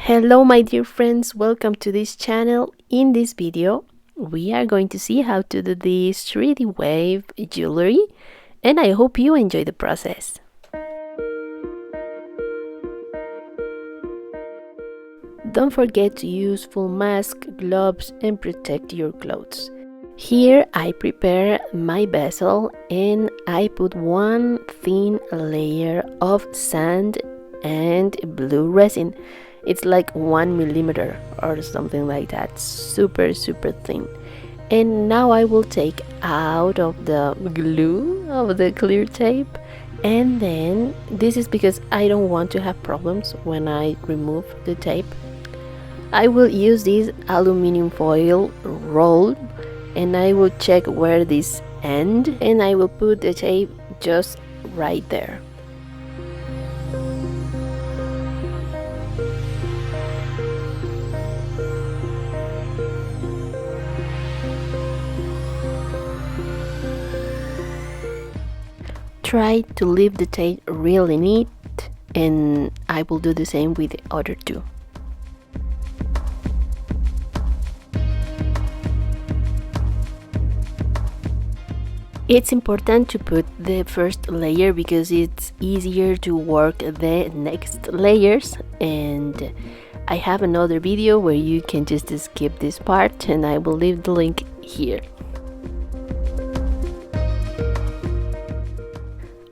Hello my dear friends, welcome to this channel. In this video we are going to see how to do this 3D wave jewelry, and I hope you enjoy the process. Don't forget to use full mask, gloves and protect your clothes. Here I prepare my bezel and I put one thin layer of sand and blue resin. It's like 1 millimeter or something like that, super thin. And now I will take out of the glue of the clear tape, and then this is because I don't want to have problems when I remove the tape. I will use this aluminum foil roll and I will check where this ends, and I will put the tape just right there. Try to leave the tape really neat, and I will do the same with the other two. It's important to put the first layer because it's easier to work the next layers, and I have another video where you can just skip this part and I will leave the link here.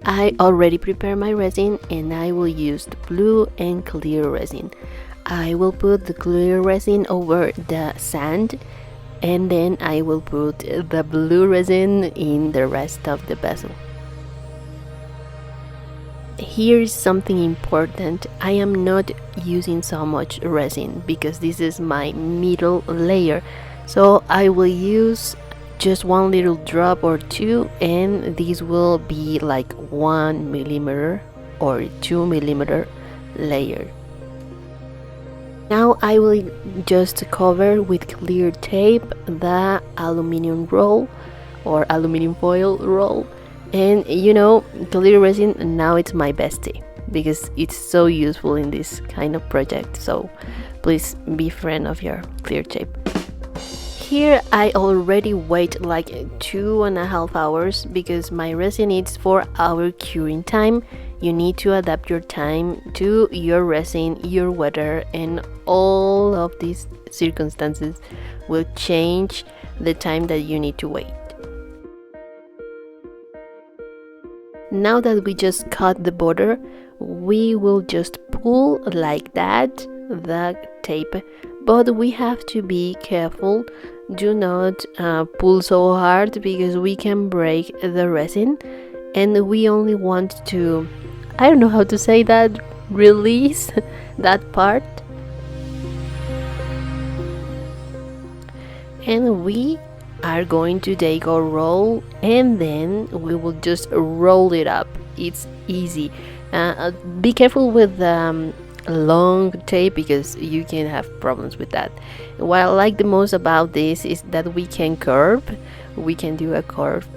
I already prepared my resin and I will use the blue and clear resin. I will put the clear resin over the sand, and then I will put the blue resin in the rest of the bezel. Here is something important. I am not using so much resin because this is my middle layer, so I will use just one little drop or two, and this will be like 1 millimeter or 2 millimeter layer. Now I will just cover with clear tape the aluminum roll or aluminum foil roll, and you know, clear resin now it's my bestie because it's so useful in this kind of project, so please be friend of your clear tape. Here I already wait like 2.5 hours because my resin needs 4-hour curing time. You need to adapt your time to your resin, your weather, and all of these circumstances will change the time that you need to wait. Now that we just cut the border, we will just pull like that the tape, but we have to be careful. Do not pull so hard because we can break the resin, and we only want to, I don't know how to say that, release that part. And we are going to take our roll and then we will just roll it up. It's easy. Be careful with long tape because you can have problems with that. What I like the most about this is that we can curve. We can do a curve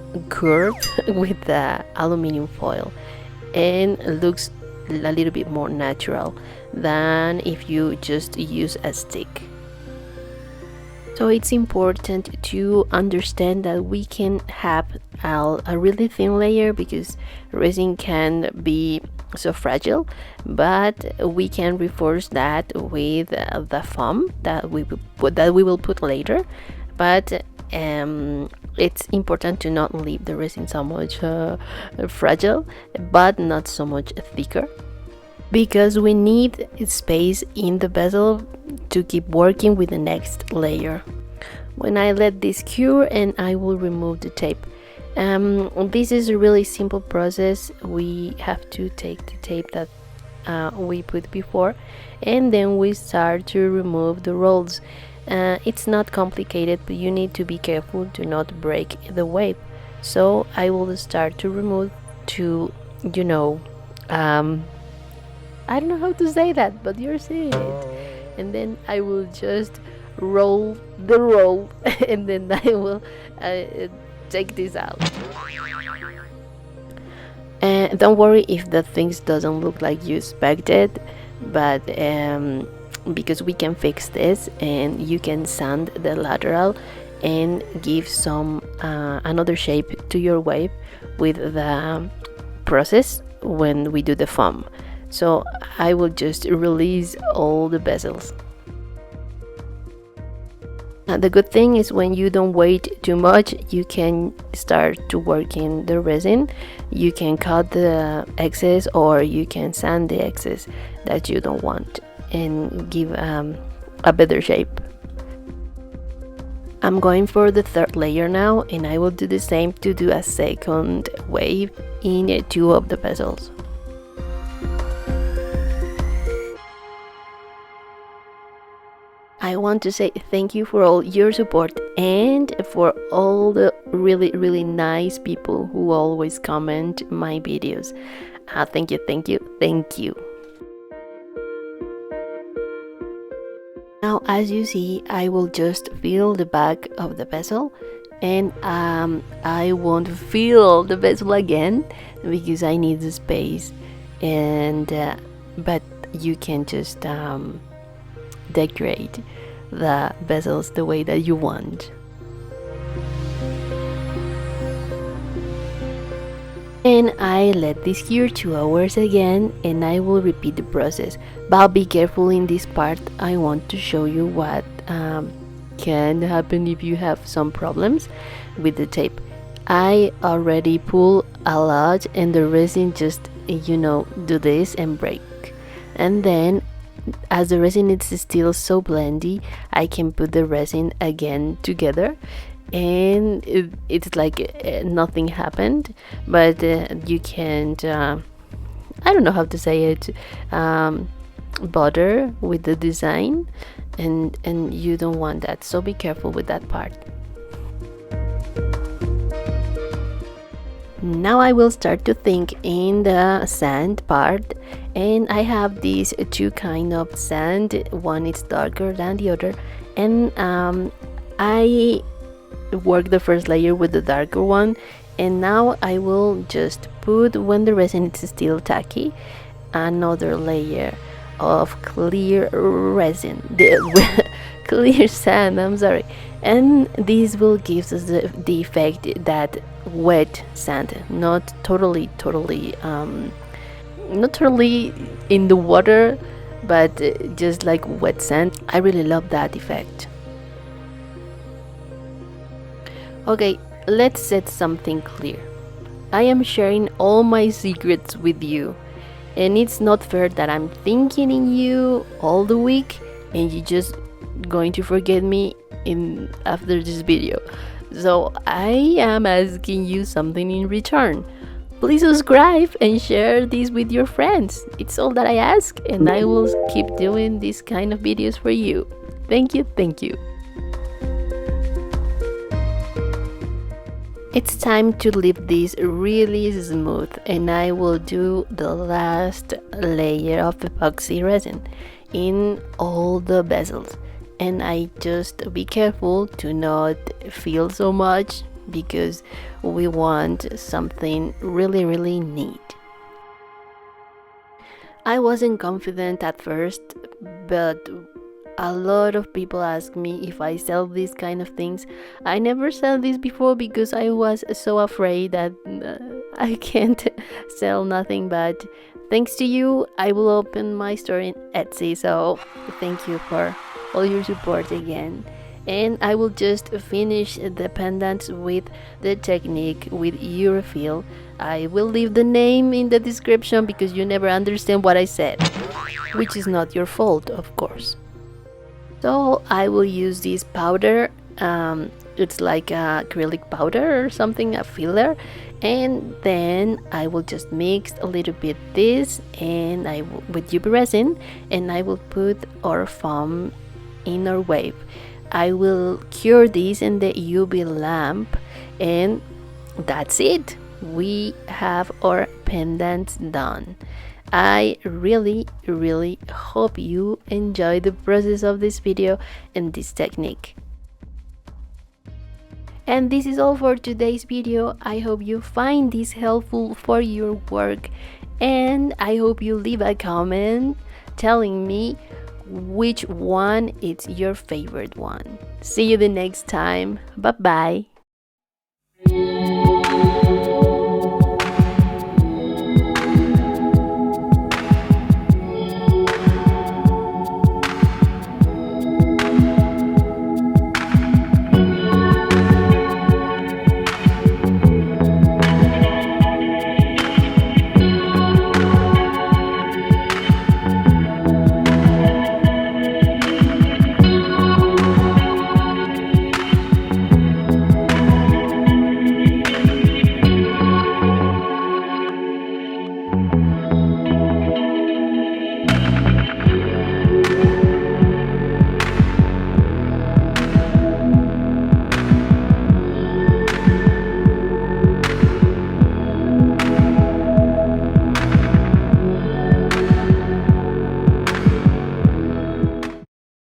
with the aluminum foil, and it looks a little bit more natural than if you just use a stick. So it's important to understand that we can have a really thin layer because resin can be so fragile, but we can reinforce that with the foam that we will put later. But it's important to not leave the resin so much fragile, but not so much thicker, because we need space in the bezel to keep working with the next layer. When I let this cure, and I will remove the tape. This is a really simple process. We have to take the tape that we put before, and then we start to remove the rolls. It's not complicated, but you need to be careful to not break the wave. So I will start to remove to, you know, I don't know how to say that, but you're seeing it. And then I will just roll the roll and then I will take this out. Don't worry if the things doesn't look like you expected, but because we can fix this, and you can sand the lateral and give some another shape to your wave with the process when we do the foam. So I will just release all the bezels. The good thing is when you don't wait too much, you can start to work in the resin. You can cut the excess, or you can sand the excess that you don't want and give a better shape. I'm going for the third layer now, and I will do the same to do a second wave in 2 of the bezels. I want to say thank you for all your support and for all the really nice people who always comment my videos. Thank you, thank you, thank you. Now, as you see, I will just fill the back of the bezel, and I won't fill the bezel again because I need the space. And but you can just decorate the bezels the way that you want. And I let this here 2 hours again, and I will repeat the process, but be careful in this part. I want to show you what can happen if you have some problems with the tape. I already pull a lot, and the resin just, do this and break. And then as the resin is still so blendy, I can put the resin again together, and it's like nothing happened. But you can't, I don't know how to say it, bother with the design, and you don't want that, so be careful with that part. Now I will start to think in the sand part, and I have these 2 kind of sand. One is darker than the other, and I work the first layer with the darker one, and now I will just put, when the resin is still tacky, another layer of clear resin, clear sand, I'm sorry, and this will give us the effect that wet sand, not totally in the water, but just like wet sand. I really love that effect. Okay, let's set something clear. I am sharing all my secrets with you, and it's not fair that I'm thinking in you all the week and you just going to forget me after this video. So I am asking you something in return. Please subscribe and share this with your friends. It's all that I ask, and I will keep doing these kind of videos for you. Thank you, thank you. It's time to leave this really smooth, and I will do the last layer of epoxy resin in all the bezels. And I just be careful to not fill so much, because we want something really neat. I wasn't confident at first, but a lot of people ask me if I sell these kind of things. I never sell this before because I was so afraid that I can't sell nothing, but thanks to you, I will open my store in Etsy. So thank you for all your support again. And I will just finish the pendants with the technique with Eurofill. I will leave the name in the description because you never understand what I said, which is not your fault, of course. So I will use this powder, it's like acrylic powder or something, a filler, and then I will just mix a little bit this and with UV resin, and I will put our foam in our wave. I will cure this in the UV lamp, and that's it. We have our pendants done. I really hope you enjoy the process of this video and this technique. And this is all for today's video. I hope you find this helpful for your work, and I hope you leave a comment telling me which one is your favorite one. See you the next time. Bye bye.